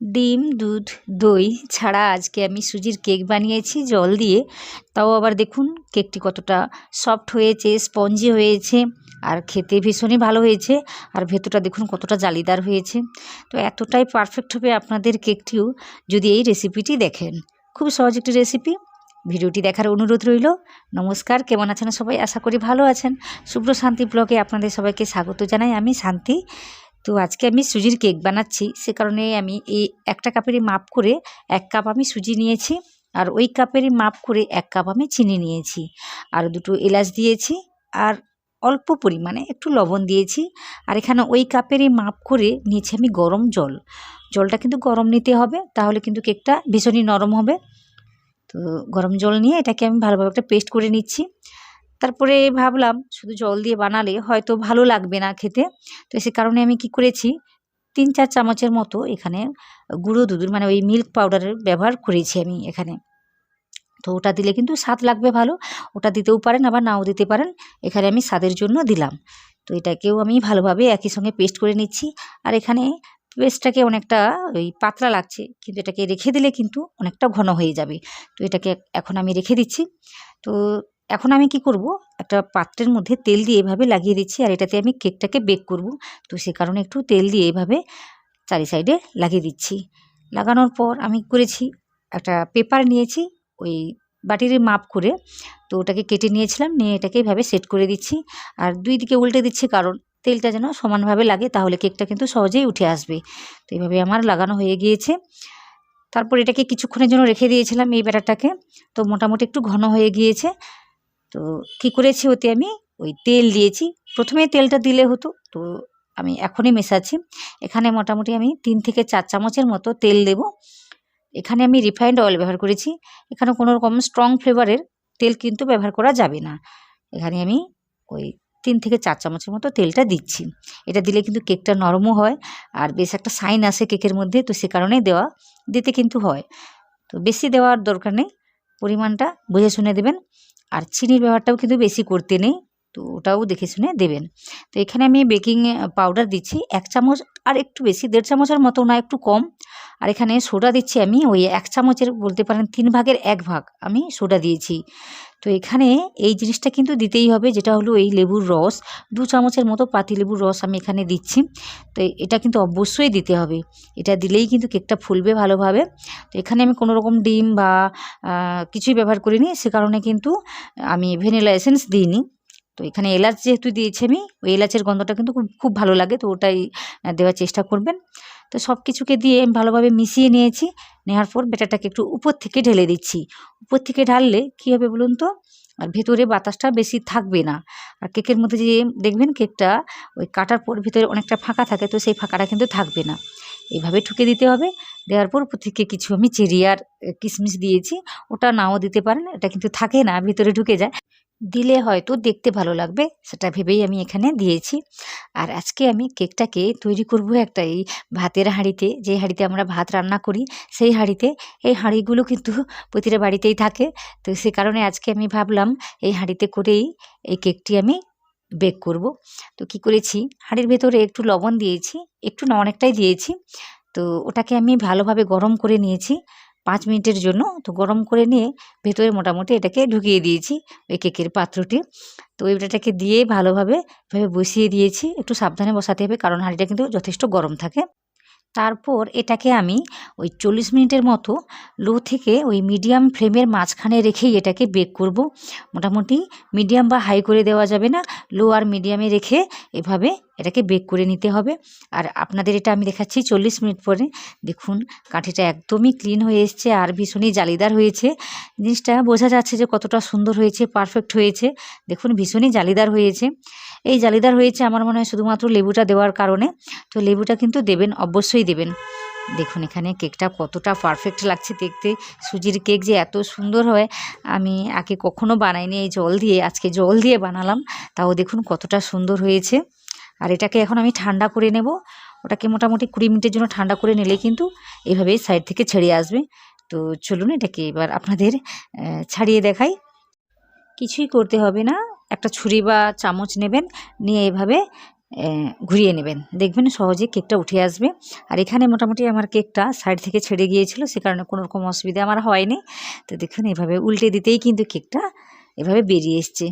ডিম, দুধ, দই ছাড়া আজকে আমি সুজির কেক বানিয়েছি জল দিয়ে। তাও আবার দেখুন কেকটি কতটা সফট হয়েছে, স্পঞ্জি হয়েছে আর খেতে ভীষণই ভালো হয়েছে। আর ভেতরটা দেখুন কতটা জালিদার হয়েছে। তো এতটাই পারফেক্ট হবে আপনাদের কেকটিও যদি এই রেসিপিটি দেখেন। খুব সহজ একটি রেসিপি। ভিডিওটি দেখার অনুরোধ রইল। নমস্কার, কেমন আছেন সবাই? আশা করি ভালো আছেন। শুভ্র শান্তি ব্লগে আপনাদের সবাইকে স্বাগত জানাই। আমি শান্তি। তো আজকে আমি সুজির কেক বানাচ্ছি, সে কারণে আমি এই একটা কাপেরই মাপ করে 1 কাপ আমি সুজি নিয়েছি, আর ওই কাপেরই মাপ করে 1 কাপ আমি চিনি নিয়েছি, আর 2টো এলাচ দিয়েছি, আর অল্প পরিমাণে একটু লবণ দিয়েছি। আর এখানে ওই কাপেরই মাপ করে নিয়েছি আমি গরম জল। জলটা কিন্তু গরম নিতে হবে, তাহলে কিন্তু কেকটা ভীষণই নরম হবে। তো গরম জল নিয়ে এটাকে আমি ভালোভাবে একটা পেস্ট করে নিচ্ছি। তারপরে ভাবলাম শুধু জল দিয়ে বানালে হয়তো ভালো লাগবে না খেতে। তো সে কারণে আমি কি করেছি, 3-4 চামচের মতো এখানে গুঁড়ো দুধের মানে ওই মিল্ক পাউডারের ব্যবহার করেছি আমি এখানে। তো ওটা দিলে কিন্তু স্বাদ লাগবে ভালো। ওটা দিতেও পারেন আবার নাও দিতে পারেন। এখানে আমি স্বাদের জন্য দিলাম। তো এটাকেও আমি ভালোভাবে একই সঙ্গে পেস্ট করে নিচ্ছি। আর এখানে পেস্টটাকে অনেকটা ওই পাতলা লাগছে, কিন্তু এটাকে রেখে দিলে কিন্তু অনেকটা ঘন হয়ে যাবে। তো এটাকে এখন আমি রেখে দিচ্ছি। তো এখন আমি কি করব, একটা পাত্রের মধ্যে তেল দিয়ে এভাবে লাগিয়ে দিচ্ছি, আর এটাতে আমি কেকটাকে বেক করব। তো সে কারণে একটু তেল দিয়ে এভাবে চারি সাইডে লাগিয়ে দিচ্ছি। লাগানোর পর আমি করেছি, একটা পেপার নিয়েছি ওই বাটির মাপ করে। তো ওটাকে কেটে নিয়েছিলাম, নিয়ে এটাকে এভাবে সেট করে দিচ্ছি। আর 2 দিকে উল্টে দিচ্ছি, কারণ তেলটা যেন সমানভাবে লাগে, তাহলে কেকটা কিন্তু সহজেই উঠে আসবে। তো এইভাবে আমার লাগানো হয়ে গিয়েছে। তারপর এটাকে কিছুক্ষণের জন্য রেখে দিয়েছিলাম এই ব্যাটারটাকে। তো মোটামুটি একটু ঘন হয়ে গিয়েছে। তো কী করেছি, ওতে আমি ওই তেল দিয়েছি। প্রথমে তেলটা দিলে হতো, তো আমি এখনই মেশাচ্ছি। এখানে মোটামুটি আমি 3 থেকে 4 চামচের মতো তেল দেব। এখানে আমি রিফাইন্ড অয়েল ব্যবহার করেছি। এখানে কোনো রকম স্ট্রং ফ্লেভারের তেল কিন্তু ব্যবহার করা যাবে না। এখানে আমি ওই 3 থেকে 4 চামচের মতো তেলটা দিচ্ছি। এটা দিলে কিন্তু কেকটা নরমও হয়, আর বেশ একটা শাইন আসে কেকের মধ্যে। তো সে কারণেই দিতে কিন্তু হয়। তো বেশি দেওয়ার দরকার নেই, পরিমাণটা বুঝে শুনে দেবেন। আর চিনির ব্যবহারটাও কিন্তু বেশি করতে নেই, তো ওটাও দেখে শুনে দেবেন। তো এখানে আমি বেকিং পাউডার দিচ্ছি 1 চামচ, আর একটু বেশি 1.5 চামচের মতো না, একটু কম। আর এখানে সোডা দিচ্ছি আমি ওই 1 চামচের বলতে পারেন 3 ভাগের 1 ভাগ আমি সোডা দিয়েছি। তো এখানে এই জিনিসটা কিন্তু দিতেই হবে, যেটা হলো এই লেবুর রস। 2 চামচের মতো পাতিলেবুর রস আমি এখানে দিচ্ছি। তো এটা কিন্তু অবশ্যই দিতে হবে। এটা দিলেই কিন্তু কেকটা ফুলবে ভালোভাবে। তো এখানে আমি কোনো রকম ডিম বা কিছুই ব্যবহার করিনি, সে কারণে কিন্তু আমি ভ্যানিলা এসেন্স দিইনি। তো এখানে এলাচ যেহেতু দিয়েছি আমি, ওই এলাচের গন্ধটা কিন্তু খুব খুব ভালো লাগে, তো ওটাই দেওয়ার চেষ্টা করবেন। তো সব কিছুকে দিয়ে আমি ভালোভাবে মিশিয়ে নিয়েছি। নেওয়ার পর ব্যাটারটাকে একটু উপর থেকে ঢেলে দিচ্ছি। উপর থেকে ঢাললে কী হবে বলুন তো, আর ভেতরে বাতাসটা বেশি থাকবে না। আর কেকের মধ্যে যে দেখবেন কেকটা ওই কাটার পর ভেতরে অনেকটা ফাঁকা থাকে, তো সেই ফাঁকাটা কিন্তু থাকবে না। এইভাবে ঠুকে দিতে হবে। দেওয়ার পর উপর থেকে কিছু আমি চেরি আর কিশমিশ দিয়েছি। ওটা নাও দিতে পারেন, এটা কিন্তু থাকে না, ভিতরে ঢুকে যায়। দিলে হয়তো দেখতে ভালো লাগবে, সেটা ভেবেই আমি এখানে দিয়েছি। আর আজকে আমি কেকটাকে তৈরি করব একটা এই ভাতের হাঁড়িতে, যে হাঁড়িতে আমরা ভাত রান্না করি সেই হাঁড়িতে। এই হাঁড়িগুলো কিন্তু প্রতিটা বাড়িতেই থাকে। তো সে কারণে আজকে আমি ভাবলাম এই হাঁড়িতে করেই এই কেকটি আমি বেক করব। তো কি করেছি, হাঁড়ির ভেতরে একটু লবণ দিয়েছি, একটু না অনেকটাই দিয়েছি। তো ওটাকে আমি ভালোভাবে গরম করে নিয়েছি 5 মিনিটের জন্য। তো গরম করে নিয়ে ভেতরে মোটামুটি এটাকে ঢুকিয়ে দিয়েছি ওই কেকের পাত্রটি। তো এটাকে দিয়ে ভালোভাবে এভাবে বসিয়ে দিয়েছি। একটু সাবধানে বসাতে হবে, কারণ হাঁড়িটা কিন্তু যথেষ্ট গরম থাকে। তারপর এটাকে আমি ওই 40 মিনিটের মতো লো থেকে ওই মিডিয়াম ফ্লেমের মাঝখানে রেখেই এটাকে বেক করব। মোটামুটি মিডিয়াম বা হাই করে দেওয়া যাবে না, লো আর মিডিয়ামে রেখে এভাবে এটাকে বেক করে নিতে হবে। আর আপনাদের এটা আমি দেখাচ্ছি 40 মিনিট পরে। দেখুন কাঠিটা একদমই ক্লিন হয়ে এসছে, আর ভীষণই জালিদার হয়েছে। জিনিসটা বোঝা যাচ্ছে যে কতটা সুন্দর হয়েছে, পারফেক্ট হয়েছে। দেখুন ভীষণই জালিদার হয়েছে। এই জালিদার হয়েছে আমার মনে হয় শুধুমাত্র লেবুটা দেওয়ার কারণে। তো লেবুটা কিন্তু দেবেন, অবশ্যই দেবেন। দেখুন এখানে কেকটা কতটা পারফেক্ট লাগছে দেখতে। সুজির কেক যে এত সুন্দর হয় আমি আগে কখনো বানাইনি, এই জল দিয়ে আজকে জল দিয়ে বানালাম। তাও দেখুন কতটা সুন্দর হয়েছে। আর এটাকে এখন আমি ঠান্ডা করে নেব। ওটাকে মোটামুটি 20 মিনিটের জন্য ঠান্ডা করে নিলে কিন্তু এভাবেই সাইড থেকে ছেড়ে আসবে। তো চলুন এটাকে এবার আপনাদের ছাড়িয়ে দেখাই। কিছুই করতে হবে না, একটা ছুরি বা চামচ নেবেন, নিয়ে এভাবে ঘুরিয়ে নেবেন, দেখবেন সহজে কেকটা উঠে আসবে। আর এখানে মোটামুটি আমার কেকটা সাইড থেকে ছেড়ে গিয়েছিল, সে কারণে কোনো রকম অসুবিধা আমার হয়নি। তো দেখুন এভাবে উল্টে দিতেই কিন্তু কেকটা এভাবে বেরিয়ে এসছে,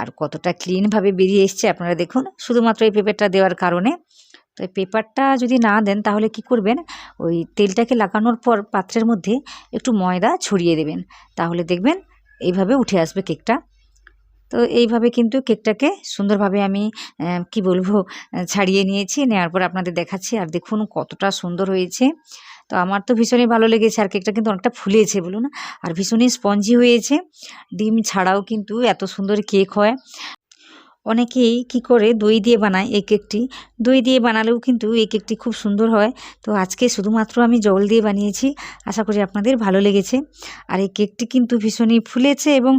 আর কতটা ক্লিনভাবে বেরিয়ে এসছে আপনারা দেখুন, শুধুমাত্র এই পেপারটা দেওয়ার কারণে। তো এই পেপারটা যদি না দেন তাহলে কি করবেন, ওই তেলটাকে লাগানোর পর পাত্রের মধ্যে একটু ময়দা ছড়িয়ে দেবেন, তাহলে দেখবেন এইভাবে উঠে আসবে কেকটা। তো এইভাবে কিন্তু কেকটাকে সুন্দরভাবে আমি কি বলবো ছাড়িয়ে নিয়েছি, নেওয়ার পর আপনাদের দেখাচ্ছি। আর দেখুন কতটা সুন্দর হয়েছে, তো আমার তো ভীষণই ভালো লেগেছে। আর কেকটা কিন্তু অনেকটা ফুলেছে বলুন, আর ভীষণই স্পঞ্জি হয়েছে। ডিম ছাড়াও কিন্তু এত সুন্দর কেক হয়। অনেকেই কি করে দই দিয়ে বানায় এই কেকটি, দই দিয়ে বানালেও কিন্তু এই কেকটি খুব সুন্দর হয়। তো আজকে শুধুমাত্র আমি জল দিয়ে বানিয়েছি, আশা করি আপনাদের ভালো লেগেছে। আর এই কেকটি কিন্তু ভীষণই ফুলেছে এবং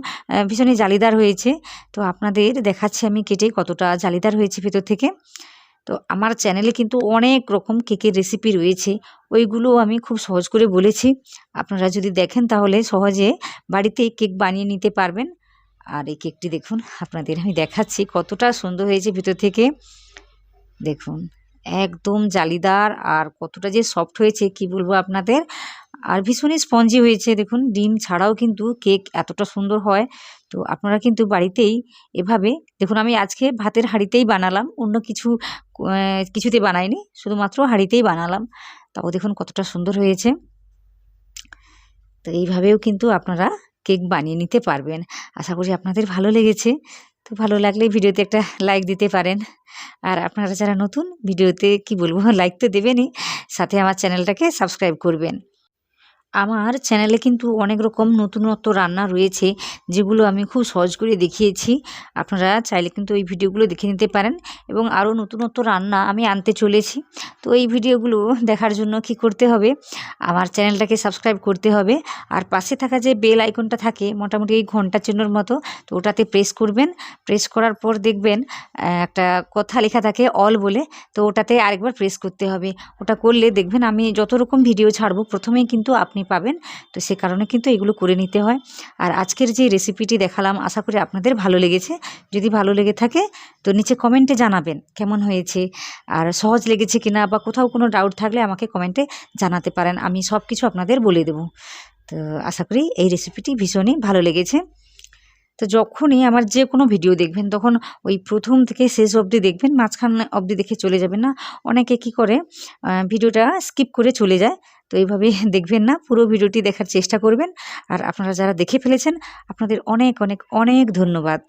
ভীষণই জালিদার হয়েছে। তো আপনাদের দেখাচ্ছি আমি কেটে কতটা জালিদার হয়েছে ভেতর থেকে। তো আমার চ্যানেলে কিন্তু অনেক রকম কেকের রেসিপি রয়েছে, ওইগুলো আমি খুব সহজ করে বলেছি। আপনারা যদি দেখেন তাহলে সহজে বাড়িতেই কেক বানিয়ে নিতে পারবেন। আর এই কেকটি দেখুন, আপনাদের আমি দেখাচ্ছি কতটা সুন্দর হয়েছে ভিতর থেকে। দেখুন একদম জালিদার, আর কতটা যে সফট হয়েছে কি বলবো আপনাদের, আর ভীষণই স্পঞ্জি হয়েছে। দেখুন ডিম ছাড়াও কিন্তু কেক এতটা সুন্দর হয়। তো আপনারা কিন্তু বাড়িতেই এভাবে দেখুন, আমি আজকে ভাতের হাঁড়িতেই বানালাম, অন্য কিছুতে বানাইনি, শুধুমাত্র হাঁড়িতেই বানালাম। তাও দেখুন কতটা সুন্দর হয়েছে। তো এইভাবেও কিন্তু আপনারা কেক বানিয়ে নিতে পারবেন। আশা করি আপনাদের ভালো লেগেছে। তো ভালো লাগলে ভিডিওতে একটা লাইক দিতে পারেন। আর আপনারা যারা নতুন, ভিডিওতে কি বলবো লাইক তো দেবেনই, সাথে আমার চ্যানেলটাকে সাবস্ক্রাইব করবেন। আমার চ্যানেলে কিন্তু অনেক রকম নতুনত্ব রান্না রয়েছে, যেগুলো আমি খুব সহজ করে দেখিয়েছি। আপনারা চাইলে কিন্তু এই ভিডিওগুলো দেখে নিতে পারেন, এবং আরও নতুনত্ব রান্না আমি আনতে চলেছি। তো এই ভিডিওগুলো দেখার জন্য কি করতে হবে, আমার চ্যানেলটাকে সাবস্ক্রাইব করতে হবে। আর পাশে থাকা যে বেল আইকনটা থাকে মোটামুটি এই ঘন্টার চিহ্নর মতো, তো ওটাতে প্রেস করবেন। প্রেস করার পর দেখবেন একটা কথা লেখা থাকে অল বলে, তো ওটাতে আরেকবার প্রেস করতে হবে। ওটা করলে দেখবেন আমি যত রকম ভিডিও ছাড়বো প্রথমেই কিন্তু আপনি পাবেন। তো সে কারণে কিন্তু এগুলো করে নিতে হয়। আর আজকের যে রেসিপিটি দেখালাম আশা করি আপনাদের ভালো লেগেছে। যদি ভালো লেগে থাকে তো নিচে কমেন্টে জানাবেন কেমন হয়েছে, আর সহজ লেগেছে কিনা, বা কোথাও কোনো ডাউট থাকলে আমাকে কমেন্টে জানাতে পারেন, আমি সব কিছু আপনাদের বলে দেবো। তো আশা করি এই রেসিপিটি ভীষণই ভালো লেগেছে। তো যখনই আমার যে কোনো ভিডিও দেখবেন তখন ওই প্রথম থেকে শেষ অবধি দেখবেন, মাঝখান অবধি দেখে চলে যাবেন না। অনেকে কি করে ভিডিওটা স্কিপ করে চলে যায়, তো এইভাবে দেখবেন না, পুরো ভিডিওটি দেখার চেষ্টা করবেন। আর আপনারা যারা দেখে ফেলেছেন আপনাদের অনেক অনেক অনেক ধন্যবাদ।